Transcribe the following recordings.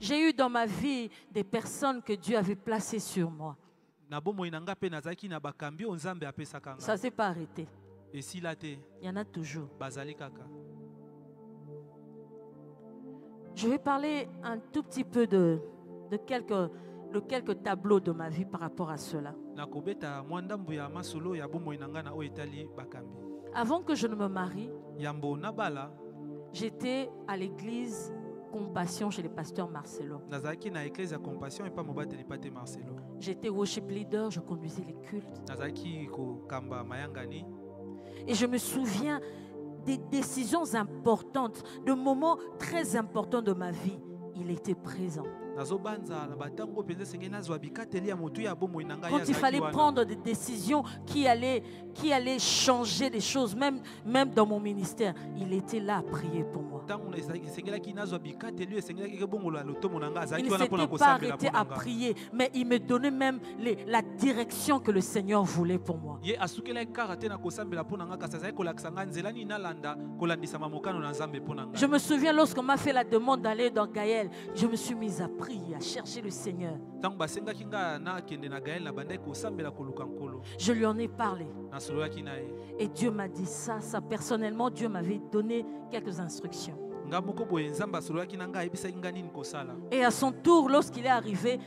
J'ai eu dans ma vie des personnes que Dieu avait placées sur moi. Ça ne s'est pas arrêté. Il y en a toujours. Je vais parler un tout petit peu de quelques tableaux de ma vie par rapport à cela. Avant que je ne me marie, j'étais à l'église Compassion chez le pasteur Marcelo. J'étais worship leader, je conduisais les cultes. Et je me souviens des décisions importantes, de moments très importants de ma vie. Il était présent. Quand il fallait prendre des décisions qui allaient changer des choses, même dans mon ministère, il était là à prier pour moi. Il ne s'était pas arrêté à prier, mais il me donnait même la direction que le Seigneur voulait pour moi. Je me souviens lorsqu'on m'a fait la demande d'aller dans Gaël, je me suis mise à prier, à chercher le Seigneur. Je lui en ai parlé. Et Dieu m'a dit ça personnellement, Dieu m'avait donné quelques instructions. Et à son tour, lorsqu'il est arrivé,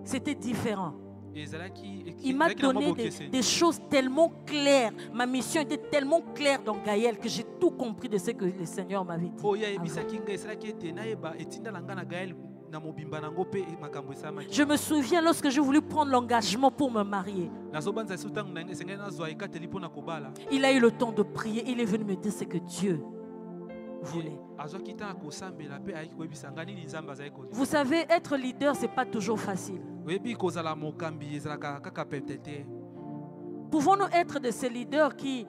c'était différent. Il m'a donné des choses tellement claires. Ma mission était tellement claire dans Gaël que j'ai tout compris de ce que le Seigneur m'avait dit. Je me souviens lorsque j'ai voulu prendre l'engagement pour me marier. Il a eu le temps de prier. Il est venu me dire ce que Dieu voulait. Vous savez, être leader, ce n'est pas toujours facile. Pouvons-nous être de ces leaders qui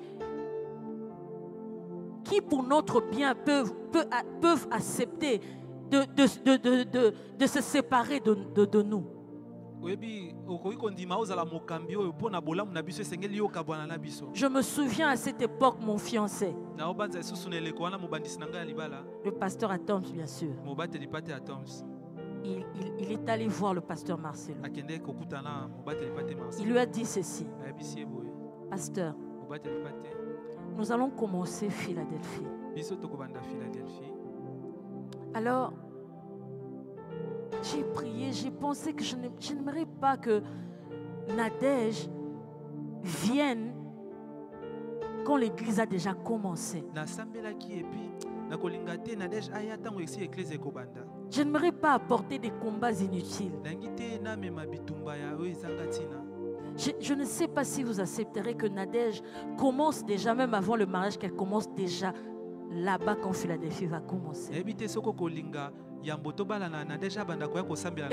pour notre bien peuvent accepter de se séparer de nous? Je me souviens à cette époque, mon fiancé, le pasteur Atoms, bien sûr, il est allé voir le pasteur Marcelo. Il lui a dit ceci: pasteur, nous allons commencer Philadelphie. Alors, j'ai prié, j'ai pensé que je n'aimerais pas que Nadège vienne quand l'église a déjà commencé. Je n'aimerais pas apporter des combats inutiles. Je ne sais pas si vous accepterez que Nadège commence déjà, même avant le mariage, qu'elle commence déjà là-bas quand Philadelphie va commencer. Et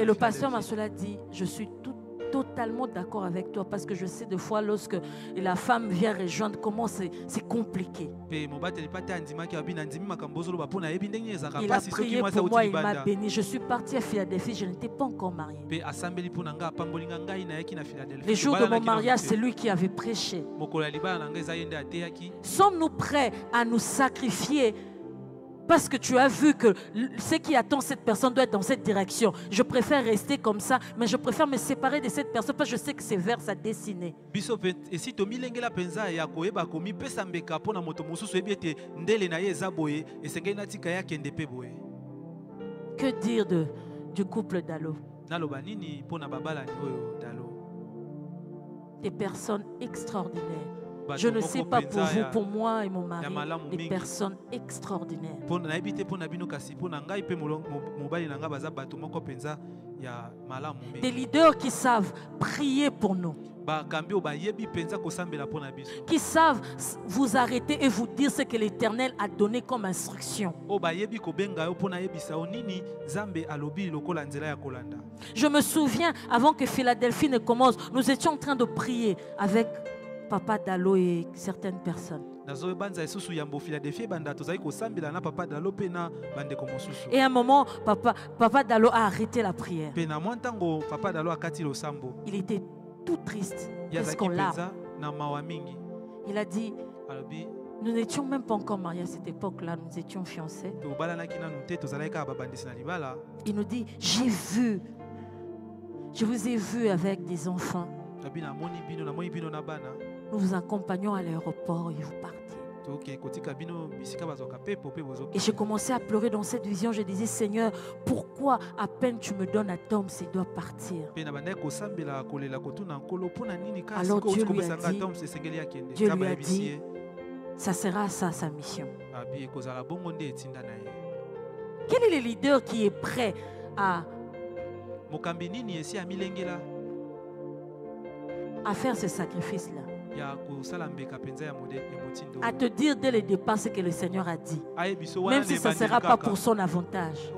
le pasteur Marcelo a dit: je suis totalement d'accord avec toi, parce que je sais des fois lorsque la femme vient rejoindre comment c'est compliqué. Il a prié pour moi, il m'a béni. Je suis partie à Philadelphie, je n'étais pas encore mariée. Les jours de mon mariage, c'est lui qui avait prêché. Sommes-nous prêts à nous sacrifier parce que tu as vu que ce qui attend cette personne doit être dans cette direction? Je préfère rester comme ça, mais je préfère me séparer de cette personne parce que je sais que c'est vers sa destinée. Que dire du couple Dalo? Des personnes extraordinaires. Je ne sais pas pour vous, pour moi et mon mari, des personnes extraordinaires. Des leaders qui savent prier pour nous, qui savent vous arrêter et vous dire ce que l'Éternel a donné comme instruction. Je me souviens, avant que Philadelphie ne commence, nous étions en train de prier avec Papa Dalo et certaines personnes. Et à un moment, Papa Dalo a arrêté la prière. Il était tout triste, presque en larmes. Il a dit: Nous n'étions même pas encore mariés à cette époque-là, nous étions fiancés. Il nous dit, je vous ai vu avec des enfants. Nous vous accompagnons à l'aéroport et vous partez. Et j'ai commencé à pleurer dans cette vision. Je disais, Seigneur, pourquoi à peine tu me donnes à Tom, il doit partir? Alors Dieu lui a dit, ça sera ça sa mission. Quel est le leader qui est prêt à faire ce sacrifice-là? À te dire dès le départ ce que le Seigneur a dit, même si ça ne sera pas pour son avantage.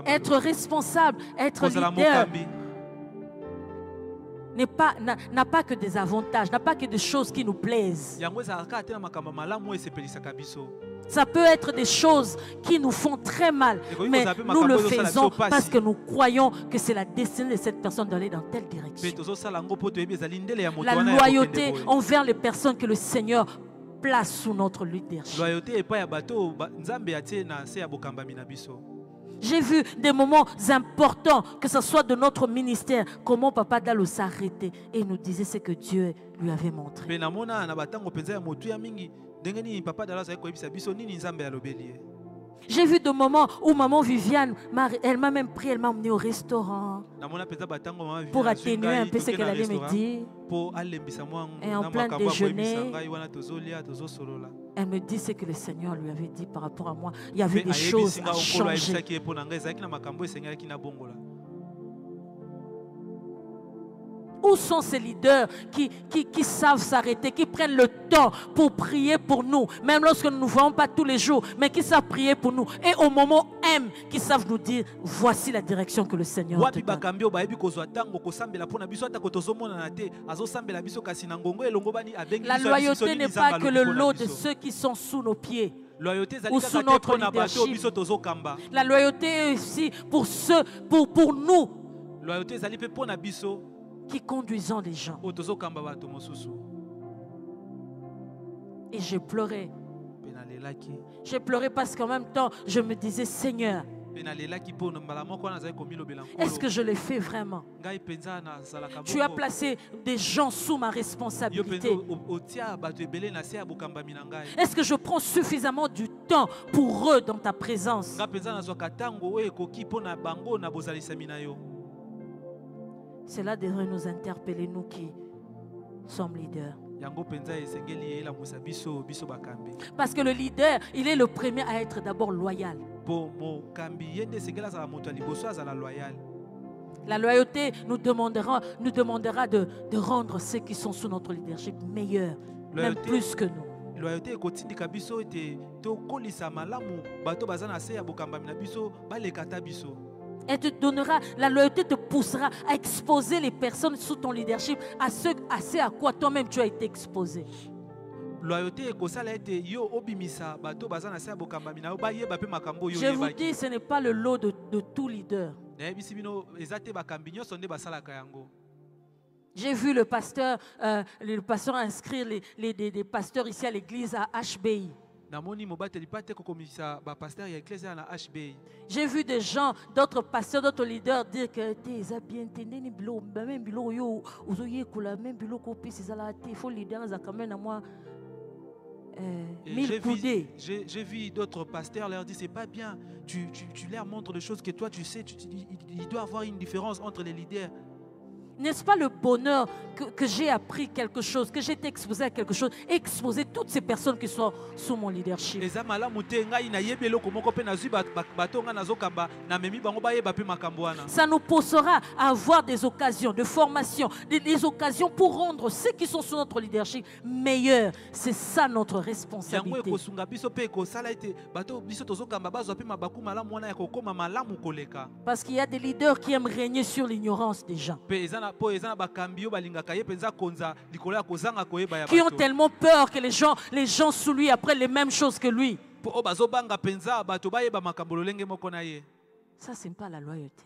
Être responsable, être leader n'a pas que des avantages, n'a pas que des choses qui nous plaisent. Ça peut être des choses qui nous font très mal, mais nous le faisons parce que nous croyons que c'est la destinée de cette personne d'aller dans telle direction. La loyauté envers les personnes que le Seigneur place sous notre leadership. J'ai vu des moments importants, que ce soit de notre ministère, comment Papa Dalo s'arrêtait et il nous disait ce que Dieu lui avait montré. J'ai vu des moments où maman Viviane, elle m'a même pris, elle m'a emmené au restaurant pour atténuer un peu ce qu'elle allait me dire. Et en plein déjeuner, elle me dit ce que le Seigneur lui avait dit par rapport à moi. Il y avait des choses à changer. Où sont ces leaders qui savent s'arrêter, qui prennent le temps pour prier pour nous, même lorsque nous ne nous voyons pas tous les jours, mais qui savent prier pour nous. Et au moment M, qui savent nous dire, voici la direction que le Seigneur te donne. La loyauté n'est pas que le lot de ceux qui sont sous nos pieds ou sous notre leadership. La loyauté est aussi pour ceux, pour nous qui conduisons les gens. Et j'ai pleuré. J'ai pleuré parce qu'en même temps, je me disais, Seigneur, est-ce que je l'ai fait vraiment? Tu as placé des gens sous ma responsabilité. Est-ce que je prends suffisamment du temps pour eux dans ta présence? Cela devrait nous interpeller, nous qui sommes leaders. Parce que le leader, il est le premier à être d'abord loyal. La loyauté nous demandera de rendre ceux qui sont sous notre leadership meilleurs, même plus que nous. Elle te donnera, la loyauté te poussera à exposer les personnes sous ton leadership à ce à quoi toi-même tu as été exposé. Je vous dis, ce n'est pas le lot de tout leader. J'ai vu le pasteur inscrire des pasteurs ici à l'église à HBI. J'ai vu des gens, d'autres pasteurs, d'autres leaders dire que j'ai vu d'autres pasteurs leur dire c'est pas bien, tu leur montres des choses que toi tu sais, il doit y avoir une différence entre les leaders. N'est-ce pas le bonheur que j'ai appris quelque chose, que j'ai été exposé à quelque chose, exposer toutes ces personnes qui sont sous mon leadership. Ça nous poussera à avoir des occasions de formation, des occasions pour rendre ceux qui sont sous notre leadership meilleurs. C'est ça notre responsabilité. Parce qu'il y a des leaders qui aiment régner sur l'ignorance des gens. Qui ont tellement peur que les gens sous lui apprennent les mêmes choses que lui. Ça, ce n'est pas la loyauté.